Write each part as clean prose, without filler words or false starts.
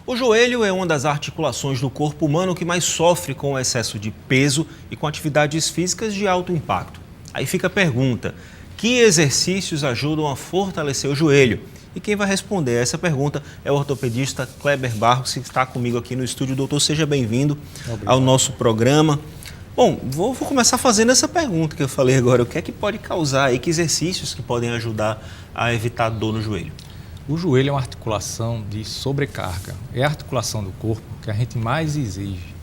O joelho é uma das articulações do corpo humano que mais sofre com o excesso de peso e com atividades físicas de alto impacto. Aí fica a pergunta: que exercícios ajudam a fortalecer o joelho? E quem vai responder a essa pergunta é o ortopedista Kleber Barros, que está comigo aqui no estúdio. Doutor, seja bem-vindo ao nosso programa. Bom, vou começar fazendo essa pergunta que eu falei agora. O que é que pode causar aí? Que exercícios que podem ajudar a evitar dor no joelho? O joelho é uma articulação de sobrecarga. É a articulação do corpo que a gente mais exige.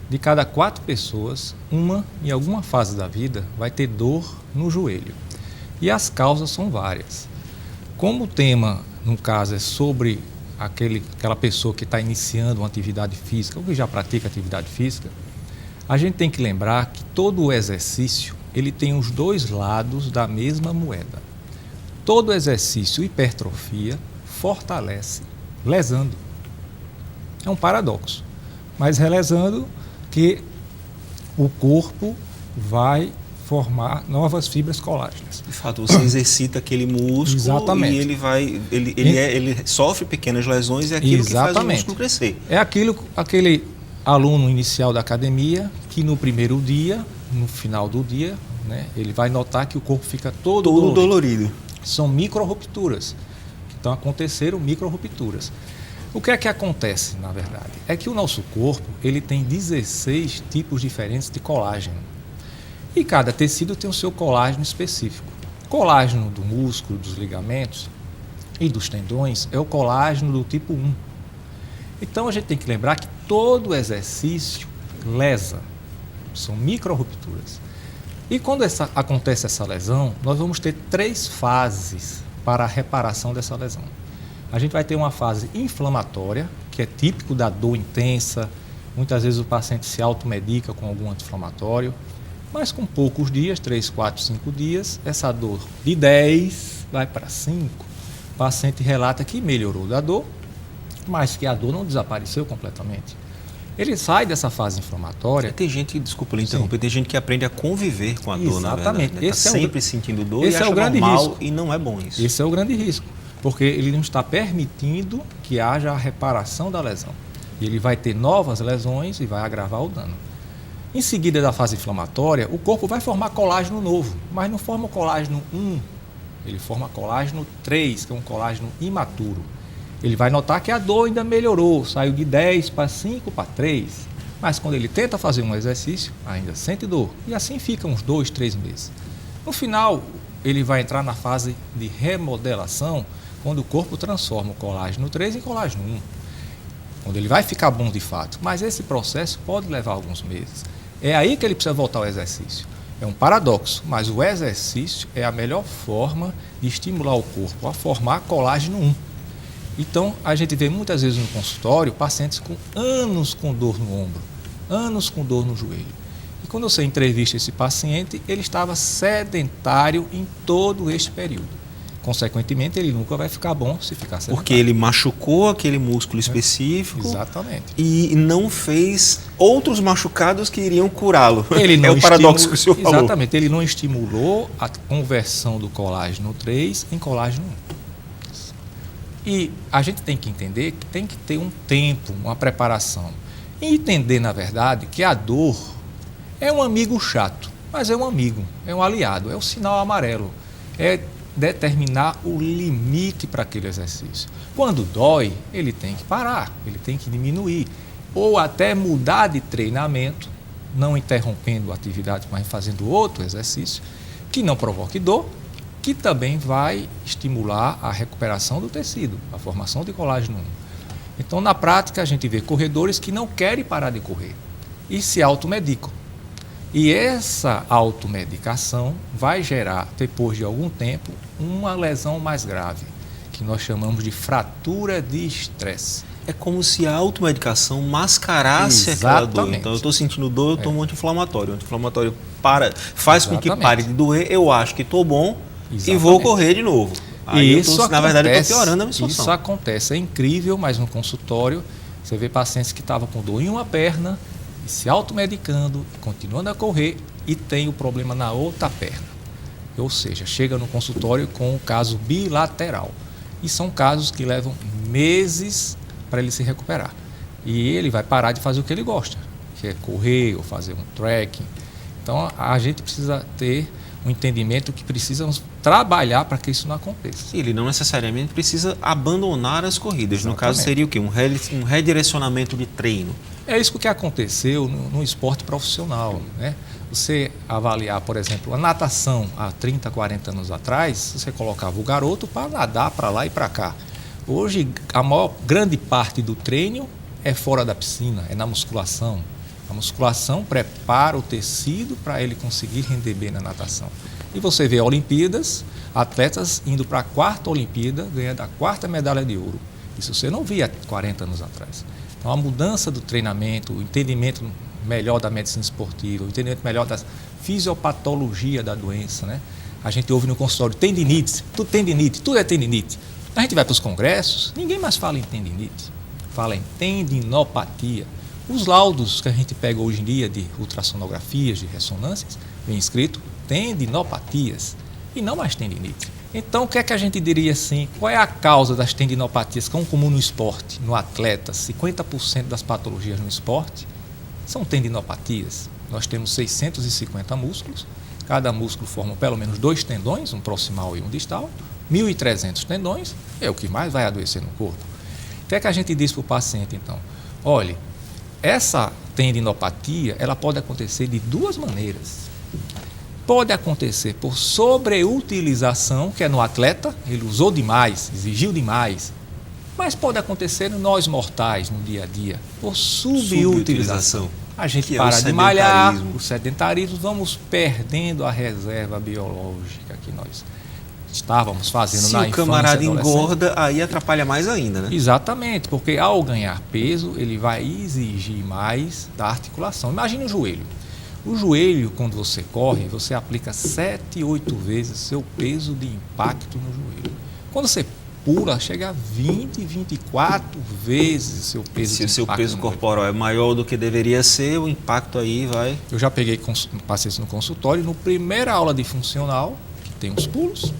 De cada 4 pessoas, uma, em alguma fase da vida, vai ter dor no joelho. E as causas são várias. Como o tema, no caso, é sobre aquela pessoa que está iniciando uma atividade física ou que já pratica atividade física, a gente tem que lembrar que todo o exercício ele tem os 2 lados da mesma moeda. Todo exercício hipertrofia fortalece, lesando. É um paradoxo, mas relesando que o corpo vai formar novas fibras colágenas. De fato, você exercita aquele músculo. Exatamente. E ele sofre pequenas lesões e é aquilo que faz o músculo crescer. É aquele aluno inicial da academia que no primeiro dia, no final do dia, né, ele vai notar que o corpo fica todo dolorido. São micro-rupturas. Então aconteceram micro-rupturas. O que é que acontece, na verdade? É que o nosso corpo ele tem 16 tipos diferentes de colágeno. E cada tecido tem o seu colágeno específico. O colágeno do músculo, dos ligamentos e dos tendões é o colágeno do tipo 1. Então a gente tem que lembrar que todo exercício lesa. São micro-rupturas. E quando acontece essa lesão, nós vamos ter 3 fases para a reparação dessa lesão. A gente vai ter uma fase inflamatória, que é típico da dor intensa. Muitas vezes o paciente se automedica com algum anti-inflamatório, mas com poucos dias, 3, 4, 5 dias, essa dor de 10 vai para 5. O paciente relata que melhorou da dor, mas que a dor não desapareceu completamente. Ele sai dessa fase inflamatória. Tem gente, desculpa lhe interromper, tem gente que aprende a conviver com a dor, na verdade. Exatamente. Está sempre sentindo dor e acha normal, e não é bom isso. Esse é o grande risco, porque ele não está permitindo que haja a reparação da lesão. E ele vai ter novas lesões e vai agravar o dano. Em seguida da fase inflamatória, o corpo vai formar colágeno novo, mas não forma o colágeno 1, ele forma colágeno 3, que é um colágeno imaturo. Ele vai notar que a dor ainda melhorou, saiu de 10 para 5 para 3, mas quando ele tenta fazer um exercício, ainda sente dor, e assim fica uns 2, 3 meses. No final, ele vai entrar na fase de remodelação, quando o corpo transforma o colágeno 3 em colágeno 1, quando ele vai ficar bom de fato, mas esse processo pode levar alguns meses. É aí que ele precisa voltar ao exercício. É um paradoxo, mas o exercício é a melhor forma de estimular o corpo a formar colágeno 1. Então, a gente vê muitas vezes no consultório pacientes com anos com dor no ombro, anos com dor no joelho. E quando você entrevista esse paciente, ele estava sedentário em todo este período. Consequentemente, ele nunca vai ficar bom se ficar sedentário. Porque ele machucou aquele músculo específico. Exatamente. E não fez outros machucados que iriam curá-lo. É o paradoxo que o senhor falou. Exatamente. Ele não estimulou a conversão do colágeno 3 em colágeno 1. E a gente tem que entender que tem que ter um tempo, uma preparação. E entender, na verdade, que a dor é um amigo chato, mas é um amigo, é um aliado, é o sinal amarelo. É determinar o limite para aquele exercício. Quando dói, ele tem que parar, ele tem que diminuir. Ou até mudar de treinamento, não interrompendo a atividade, mas fazendo outro exercício, que não provoque dor, que também vai estimular a recuperação do tecido, a formação de colágeno 1. Então, na prática, a gente vê corredores que não querem parar de correr e se automedicam. E essa automedicação vai gerar, depois de algum tempo, uma lesão mais grave, que nós chamamos de fratura de estresse. É como se a automedicação mascarasse aquela dor. Então, eu estou sentindo dor, eu tomo um anti-inflamatório. O anti-inflamatório faz com que pare de doer, eu acho que estou bom e vou correr de novo. Aí na verdade, eu estou piorando a minha situação. Isso acontece, é incrível, mas no consultório, você vê pacientes que estavam com dor em uma perna, se automedicando, continuando a correr e tem o problema na outra perna. Ou seja, chega no consultório com o caso bilateral. E são casos que levam meses para ele se recuperar. E ele vai parar de fazer o que ele gosta, que é correr ou fazer um trekking. Então, a gente precisa ter um entendimento que precisamos trabalhar para que isso não aconteça. Ele não necessariamente precisa abandonar as corridas. Exatamente. No caso, seria o quê? Um redirecionamento de treino. É isso que aconteceu no esporte profissional, né? Você avaliar, por exemplo, a natação há 30, 40 anos atrás, você colocava o garoto para nadar para lá e para cá. Hoje, a grande parte do treino é fora da piscina, é na musculação. A musculação prepara o tecido para ele conseguir render bem na natação. E você vê Olimpíadas, atletas indo para a 4ª Olimpíada, ganhando a 4ª medalha de ouro. Isso você não via 40 anos atrás. Então, a mudança do treinamento, o entendimento melhor da medicina esportiva, o entendimento melhor da fisiopatologia da doença, né? A gente ouve no consultório tendinite, tudo é tendinite. A gente vai para os congressos, ninguém mais fala em tendinite, fala em tendinopatia. Os laudos que a gente pega hoje em dia de ultrassonografias, de ressonâncias, vem escrito tendinopatias e não mais tendinite. Então, o que é que a gente diria assim? Qual é a causa das tendinopatias que são comum no esporte, no atleta? 50% das patologias no esporte são tendinopatias. Nós temos 650 músculos, cada músculo forma pelo menos 2 tendões, um proximal e um distal, 1.300 tendões, é o que mais vai adoecer no corpo. O que é que a gente diz para o paciente, então? Olhe, essa tendinopatia, ela pode acontecer de 2 maneiras. Pode acontecer por sobreutilização, que é no atleta, ele usou demais, exigiu demais. Mas pode acontecer nós mortais, no dia a dia, por subutilização. A gente para de malhar, o sedentarismo, vamos perdendo a reserva biológica que nós estávamos fazendo na infância. Se o camarada engorda, aí atrapalha mais ainda, né? Exatamente, porque ao ganhar peso, ele vai exigir mais da articulação. Imagine o joelho. O joelho, quando você corre, você aplica 7, 8 vezes seu peso de impacto no joelho. Quando você pula, chega a 20, 24 vezes seu peso de impacto. Se o seu peso corporal é maior do que deveria ser, o impacto aí vai... Eu já peguei pacientes no consultório, no primeira aula de funcional, que tem os pulos,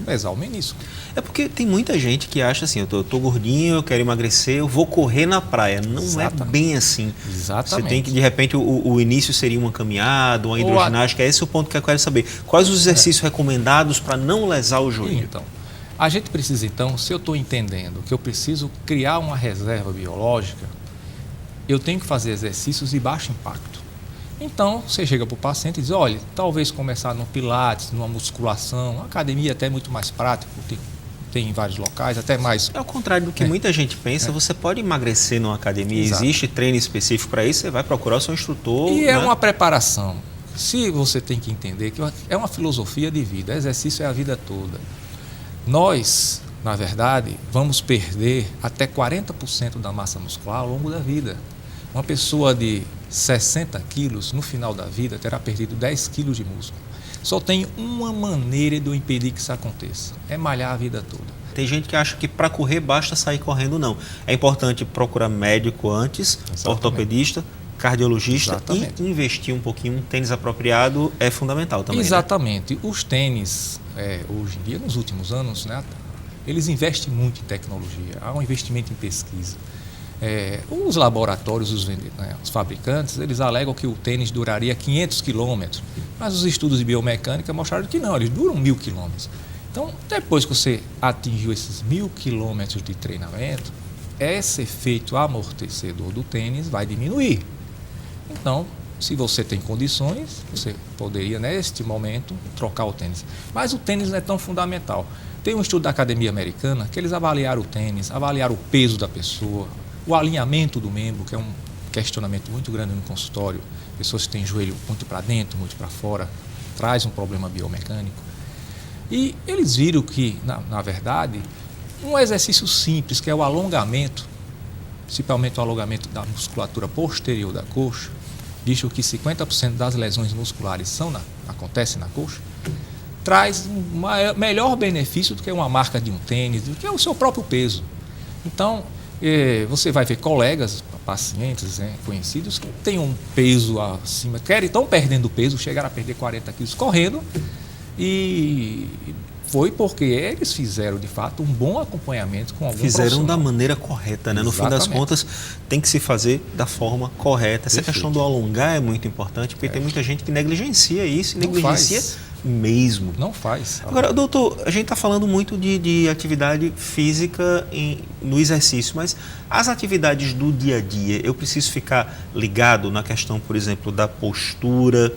pesar o menisco. É porque tem muita gente que acha assim, eu tô gordinho, eu quero emagrecer, eu vou correr na praia. Não é bem assim. Exatamente. Você tem que, de repente, o início seria uma caminhada, uma hidroginástica. Esse é o ponto que eu quero saber. Quais os exercícios recomendados para não lesar o joelho? Então, a gente precisa, então, se eu estou entendendo que eu preciso criar uma reserva biológica, eu tenho que fazer exercícios de baixo impacto. Então, você chega para o paciente e diz, olha, talvez começar no pilates, numa musculação, uma academia até muito mais prática, tem em vários locais, até mais... É ao contrário do que muita gente pensa, você pode emagrecer numa academia, existe treino específico para isso, você vai procurar o seu instrutor. E é uma preparação. Se você tem que entender que é uma filosofia de vida, exercício é a vida toda. Nós, na verdade, vamos perder até 40% da massa muscular ao longo da vida. Uma pessoa de 60 quilos, no final da vida, terá perdido 10 quilos de músculo. Só tem uma maneira de eu impedir que isso aconteça, é malhar a vida toda. Tem gente que acha que para correr basta sair correndo, não. É importante procurar médico antes, ortopedista, cardiologista e investir um pouquinho. Um tênis apropriado é fundamental também. Exatamente. Né? Os tênis, hoje em dia, nos últimos anos, né, eles investem muito em tecnologia, há um investimento em pesquisa. Os laboratórios, os fabricantes, eles alegam que o tênis duraria 500 quilômetros, mas os estudos de biomecânica mostraram que não, eles duram 1.000 quilômetros. Então, depois que você atingiu esses 1.000 quilômetros de treinamento, esse efeito amortecedor do tênis vai diminuir. Então, se você tem condições, você poderia, neste momento, trocar o tênis. Mas o tênis não é tão fundamental. Tem um estudo da Academia Americana que eles avaliaram o tênis, avaliaram o peso da pessoa, o alinhamento do membro, que é um questionamento muito grande no consultório. Pessoas que têm joelho muito para dentro, muito para fora, traz um problema biomecânico. E eles viram que, na verdade, um exercício simples, que é o alongamento, principalmente o alongamento da musculatura posterior da coxa, visto que 50% das lesões musculares acontecem na coxa, traz um melhor benefício do que uma marca de um tênis, do que o seu próprio peso. Então, você vai ver colegas, pacientes, conhecidos, que têm um peso acima, estão perdendo peso, chegaram a perder 40 quilos correndo e foi porque eles fizeram, de fato, um bom acompanhamento com algum Fizeram da maneira correta, né? No fim das contas, tem que se fazer da forma correta. Essa questão do alongar é muito importante, porque tem muita gente que negligencia isso, e negligencia mesmo. Não faz. Agora, doutor, a gente está falando muito de atividade física no exercício, mas as atividades do dia a dia, eu preciso ficar ligado na questão, por exemplo, da postura.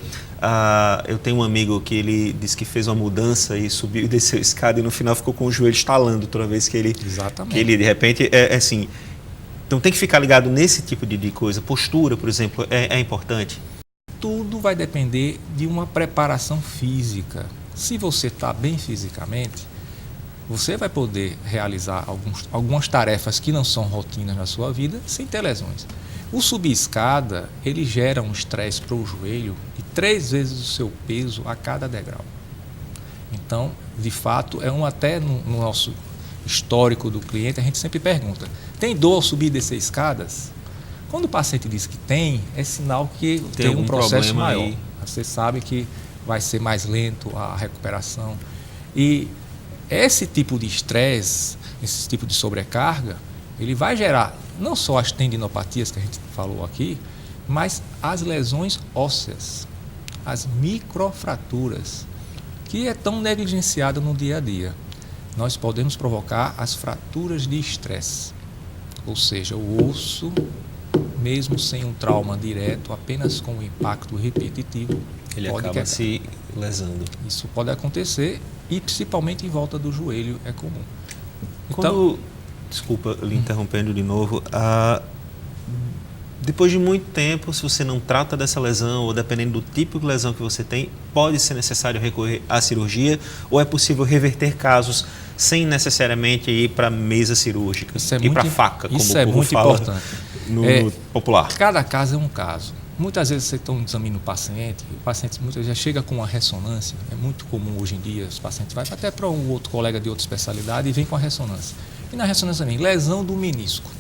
Eu tenho um amigo que ele disse que fez uma mudança e subiu e desceu a escada e no final ficou com o joelho estalando toda vez que ele... Exatamente. Que ele, de repente, assim... Então tem que ficar ligado nesse tipo de coisa. Postura, por exemplo, é importante? Tudo vai depender de uma preparação física. Se você está bem fisicamente, você vai poder realizar algumas tarefas que não são rotinas na sua vida sem ter lesões. O subir escada, ele gera um estresse para o joelho de 3 vezes o seu peso a cada degrau. Então, de fato, até no nosso histórico do cliente, a gente sempre pergunta, tem dor ao subir e descer escadas? Quando o paciente diz que tem, é sinal que tem um processo maior. Aí. Você sabe que vai ser mais lento a recuperação. E esse tipo de estresse, esse tipo de sobrecarga, ele vai gerar não só as tendinopatias que a gente falou aqui, mas as lesões ósseas, as microfraturas, que é tão negligenciada no dia a dia. Nós podemos provocar as fraturas de estresse, ou seja, o osso, mesmo sem um trauma direto, apenas com um impacto repetitivo, ele acaba se lesando. Isso pode acontecer e principalmente em volta do joelho é comum. Então, desculpa lhe interrompendo de novo, depois de muito tempo, se você não trata dessa lesão ou dependendo do tipo de lesão que você tem, pode ser necessário recorrer à cirurgia ou é possível reverter casos sem necessariamente ir para a mesa cirúrgica, ir para a faca, como isso é muito importante. No popular. Cada caso é um caso. Muitas vezes você está examinando o paciente muitas vezes já chega com uma ressonância, é muito comum hoje em dia, os pacientes vão até para um outro colega de outra especialidade e vem com a ressonância. E na ressonância também, lesão do menisco.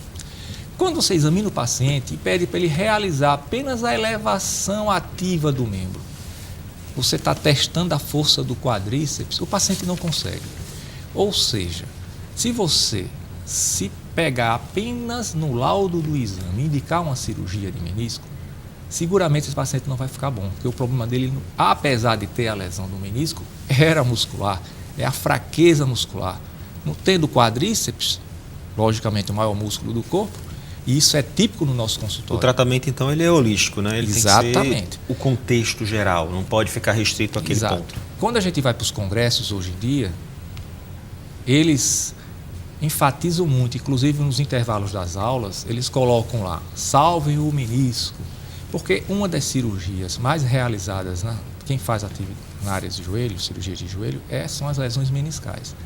Quando você examina o paciente e pede para ele realizar apenas a elevação ativa do membro, você está testando a força do quadríceps, o paciente não consegue. Ou seja, se você se pegar apenas no laudo do exame e indicar uma cirurgia de menisco, seguramente esse paciente não vai ficar bom, porque o problema dele, apesar de ter a lesão do menisco, era muscular, é a fraqueza muscular. Não tendo quadríceps, logicamente o maior músculo do corpo, e isso é típico no nosso consultório. O tratamento, então, ele é holístico, né? Ele Exatamente. Tem que ser o contexto geral, não pode ficar restrito àquele ponto. Quando a gente vai para os congressos hoje em dia, eles enfatizam muito, inclusive nos intervalos das aulas, eles colocam lá, salvem o menisco, porque uma das cirurgias mais realizadas, quem faz na área de joelho, cirurgia de joelho, são as lesões meniscais.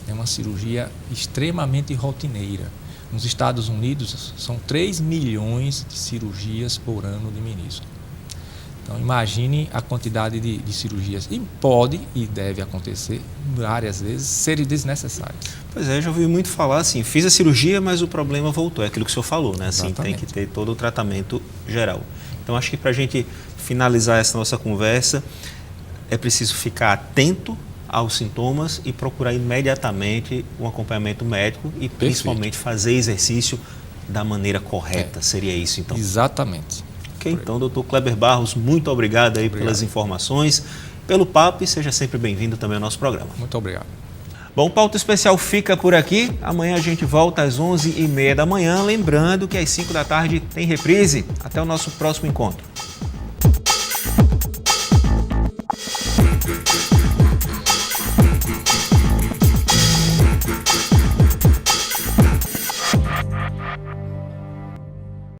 É uma cirurgia extremamente rotineira. Nos Estados Unidos, são 3 milhões de cirurgias por ano de menisco. Então, imagine a quantidade de cirurgias. E pode e deve acontecer, várias vezes, serem desnecessárias. Pois é, já ouvi muito falar assim, fiz a cirurgia, mas o problema voltou. É aquilo que o senhor falou, né? Assim, tem que ter todo o tratamento geral. Então, acho que para a gente finalizar essa nossa conversa, é preciso ficar atento aos sintomas e procurar imediatamente um acompanhamento médico e principalmente fazer exercício da maneira correta. Seria isso, então? Exatamente. Ok, então, doutor Kleber Barros, muito obrigado aí pelas informações, pelo papo e seja sempre bem-vindo também ao nosso programa. Muito obrigado. Bom, o Pauta Especial fica por aqui. Amanhã a gente volta às 11h30 da manhã. Lembrando que às 5 da tarde tem reprise. Até o nosso próximo encontro.